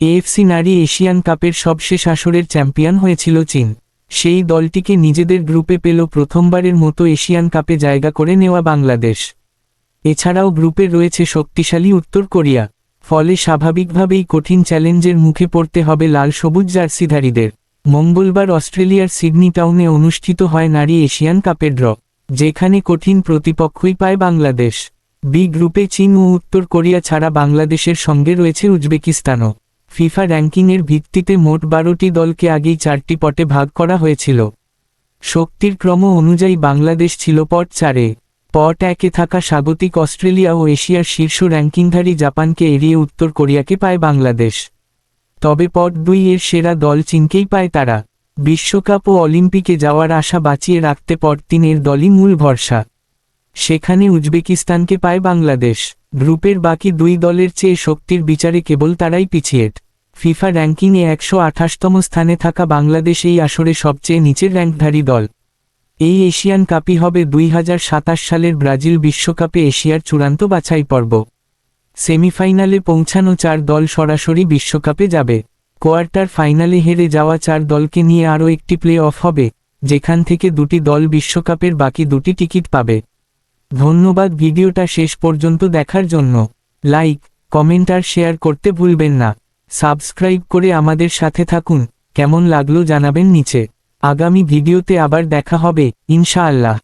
AFC নারী Asian কাপের সবশেষ আসরের চ্যাম্পিয়ন হয়েছিল চীন। সেই দলটিকে নিজেদের গ্রুপে পেল প্রথমবারের মতো এশিয়ান কাপে জায়গা করে নেওয়া বাংলাদেশ। এছাড়াও গ্রুপে রয়েছে শক্তিশালী উত্তর কোরিয়া। ফলে স্বাভাবিকভাবেই কঠিন চ্যালেঞ্জের মুখে পড়তে হবে লাল সবুজ জার্সিধারীদের। মঙ্গলবার অস্ট্রেলিয়ার সিডনি টাউনে অনুষ্ঠিত হয় নারী এশিয়ান কাপের ড্র, যেখানে কঠিন প্রতিপক্ষই পায় বাংলাদেশ। বি গ্রুপে চীন ও উত্তর কোরিয়া ছাড়া বাংলাদেশের সঙ্গে রয়েছে উজবেকিস্তানও। ফিফা র্যাঙ্কিংয়ের ভিত্তিতে মোট 12টি দলকে আগেই 4টি পটে ভাগ করা হয়েছিল। শক্তির ক্রম অনুযায়ী বাংলাদেশ ছিল পট 4-এ। পট 1-এ থাকা স্বাগতিক অস্ট্রেলিয়া ও এশিয়ার শীর্ষ র্যাঙ্কিংধারী জাপানকে এড়িয়ে উত্তর কোরিয়াকে পায় বাংলাদেশ। তবে পট 2-এর সেরা দল চীনকেই পায় তারা। বিশ্বকাপ ও অলিম্পিকে যাওয়ার আশা বাঁচিয়ে রাখতে পট 3-এর দলই মূল ভরসা। সেখানে উজবেকিস্তানকে পায় বাংলাদেশ। গ্রুপের বাকি 2 দলের চেয়ে শক্তির বিচারে কেবল তারাই পিছিয়ে। ফিফা র্যাঙ্কিংয়ে 128তম স্থানে থাকা বাংলাদেশ এই আসরে সবচেয়ে নিচের র্যাঙ্কধারী দল। এই এশিয়ান কাপই হবে 2027 সালের ব্রাজিল বিশ্বকাপে এশিয়ার চূড়ান্ত বাছাই পর্ব। সেমিফাইনালে পৌঁছানো 4 দল সরাসরি বিশ্বকাপে যাবে। কোয়ার্টার ফাইনালে হেরে যাওয়া 4 দলকে নিয়ে আরও একটি প্লে অফ হবে, যেখান থেকে 2টি দল বিশ্বকাপের বাকি 2টি টিকিট পাবে। ধন্যবাদ ভিডিওটা শেষ পর্যন্ত দেখার জন্য। লাইক, কমেন্ট আর শেয়ার করতে ভুলবেন না। সাবস্ক্রাইব করে আমাদের সাথে থাকুন। কেমন লাগলো জানাবেন নিচে। আগামী ভিডিওতে আবার দেখা হবে ইনশাআল্লাহ।